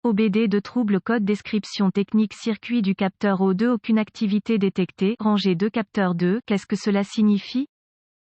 OBD de trouble code description technique circuit du capteur O2 aucune activité détectée, rangée 2 capteur 2, qu'est-ce que cela signifie?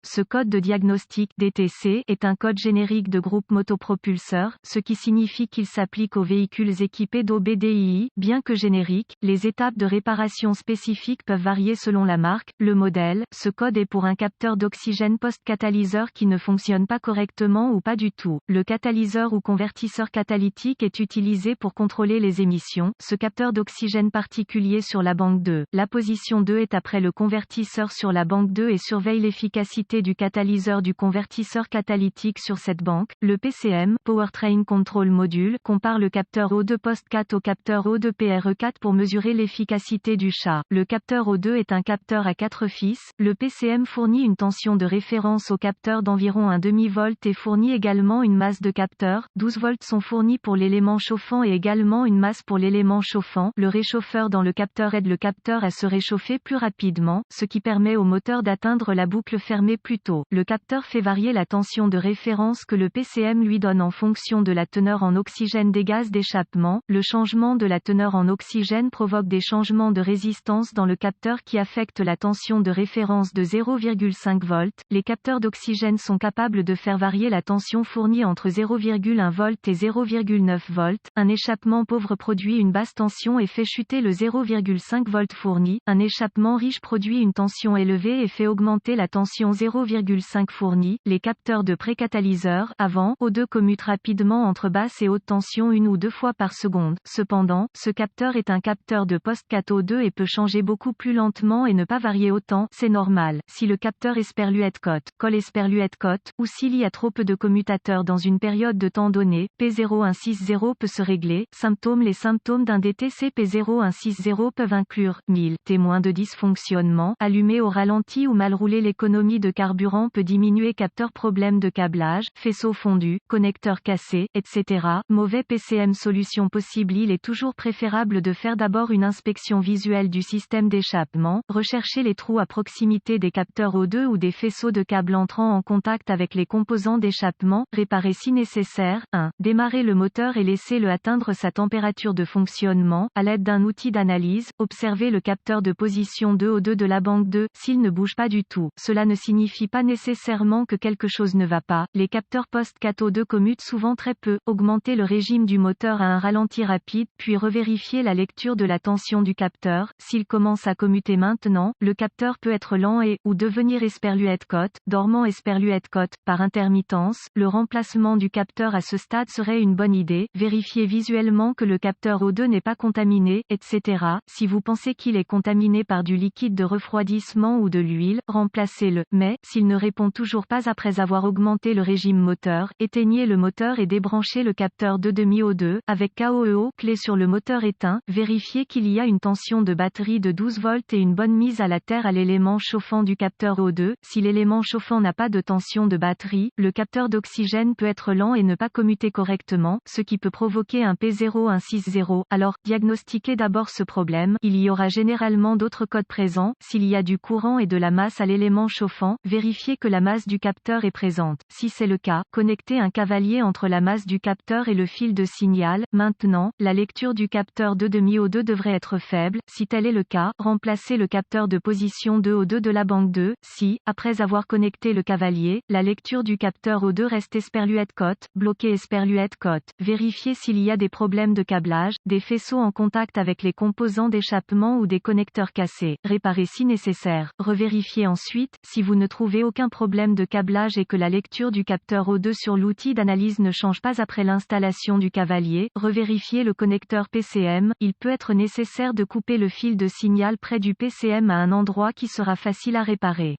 Ce code de diagnostic DTC est un code générique de groupe motopropulseur, ce qui signifie qu'il s'applique aux véhicules équipés d'OBDII. Bien que générique, les étapes de réparation spécifiques peuvent varier selon la marque, le modèle. Ce code est pour un capteur d'oxygène post-catalyseur qui ne fonctionne pas correctement ou pas du tout. Le catalyseur ou convertisseur catalytique est utilisé pour contrôler les émissions. Ce capteur d'oxygène particulier sur la banque 2. La position 2 est après le convertisseur sur la banque 2 et surveille l'efficacité du catalyseur du convertisseur catalytique sur cette banque. Le PCM, Powertrain Control Module, compare le capteur O2 post-cat au capteur O2 PRE4 pour mesurer l'efficacité du chat. Le capteur O2 est un capteur à 4 fils. Le PCM fournit une tension de référence au capteur d'environ 1 demi-volt et fournit également une masse de capteur. 12 volts sont fournis pour l'élément chauffant et également une masse pour l'élément chauffant. Le réchauffeur dans le capteur aide le capteur à se réchauffer plus rapidement, ce qui permet au moteur d'atteindre la boucle fermée plus tôt. Le capteur fait varier la tension de référence que le PCM lui donne en fonction de la teneur en oxygène des gaz d'échappement. Le changement de la teneur en oxygène provoque des changements de résistance dans le capteur qui affectent la tension de référence de 0,5 volts. Les capteurs d'oxygène sont capables de faire varier la tension fournie entre 0,1 volt et 0,9 volts. Un échappement pauvre produit une basse tension et fait chuter le 0,5 volt fourni. Un échappement riche produit une tension élevée et fait augmenter la tension 0,5 fournie. Les capteurs de précatalyseur avant O2 commutent rapidement entre basse et haute tension une ou deux fois par seconde. Cependant, ce capteur est un capteur de post-cat O2 et peut changer beaucoup plus lentement et ne pas varier autant. C'est normal. Si le capteur Esperluette-Cotte, colle Esperluette-Cotte, ou s'il y a trop peu de commutateurs dans une période de temps donnée, P0160 peut se régler. Symptômes. Les symptômes d'un DTC P0160 peuvent inclure 1000 témoins de dysfonctionnement, allumé au ralenti ou mal roulé. L'économie de carburant peut diminuer. Capteur problème de câblage, faisceau fondu, connecteur cassé, etc. Mauvais PCM. Solution possible. Il est toujours préférable de faire d'abord une inspection visuelle du système d'échappement, rechercher les trous à proximité des capteurs O2 ou des faisceaux de câbles entrant en contact avec les composants d'échappement, réparer si nécessaire. 1. Démarrer le moteur et laisser-le atteindre sa température de fonctionnement, à l'aide d'un outil d'analyse. Observer le capteur de position 2 O2 de la banque 2, s'il ne bouge pas du tout. Cela ne signifie pas nécessairement que quelque chose ne va pas. Les capteurs post-cat O2 commutent souvent très peu. Augmenter le régime du moteur à un ralenti rapide, puis revérifier la lecture de la tension du capteur. S'il commence à commuter maintenant, le capteur peut être lent et, ou devenir Esperluette-Cotte, dormant Esperluette-Cotte, par intermittence. Le remplacement du capteur à ce stade serait une bonne idée. Vérifier visuellement que le capteur O2 n'est pas contaminé, etc. Si vous pensez qu'il est contaminé par du liquide de refroidissement ou de l'huile, remplacez-le. Mais, s'il ne répond toujours pas après avoir augmenté le régime moteur, éteignez le moteur et débranchez le capteur 2,5 O2, avec KOEO, clé sur le moteur éteint. Vérifiez qu'il y a une tension de batterie de 12 volts et une bonne mise à la terre à l'élément chauffant du capteur O2. Si l'élément chauffant n'a pas de tension de batterie, le capteur d'oxygène peut être lent et ne pas commuter correctement, ce qui peut provoquer un P0160. Alors, diagnostiquez d'abord ce problème. Il y aura généralement d'autres codes présents. S'il y a du courant et de la masse à l'élément chauffant, vérifiez que la masse du capteur est présente. Si c'est le cas, connectez un cavalier entre la masse du capteur et le fil de signal. Maintenant, la lecture du capteur 2,5 O2 devrait être faible. Si tel est le cas, remplacez le capteur de position 2 O2 de la banque 2. Si, après avoir connecté le cavalier, la lecture du capteur O2 reste Esperluette-Cotte, bloquez Esperluette-Cotte. Vérifiez s'il y a des problèmes de câblage, des faisceaux en contact avec les composants d'échappement ou des connecteurs cassés. Réparez si nécessaire. Revérifiez ensuite, si vous ne trouvez aucun problème de câblage et que la lecture du capteur O2 sur l'outil d'analyse ne change pas après l'installation du cavalier, revérifiez le connecteur PCM. Il peut être nécessaire de couper le fil de signal près du PCM à un endroit qui sera facile à réparer.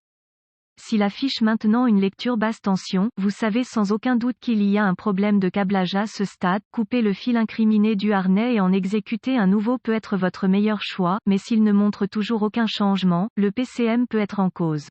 S'il affiche maintenant une lecture basse tension, vous savez sans aucun doute qu'il y a un problème de câblage à ce stade. Couper le fil incriminé du harnais et en exécuter un nouveau peut être votre meilleur choix, mais s'il ne montre toujours aucun changement, le PCM peut être en cause.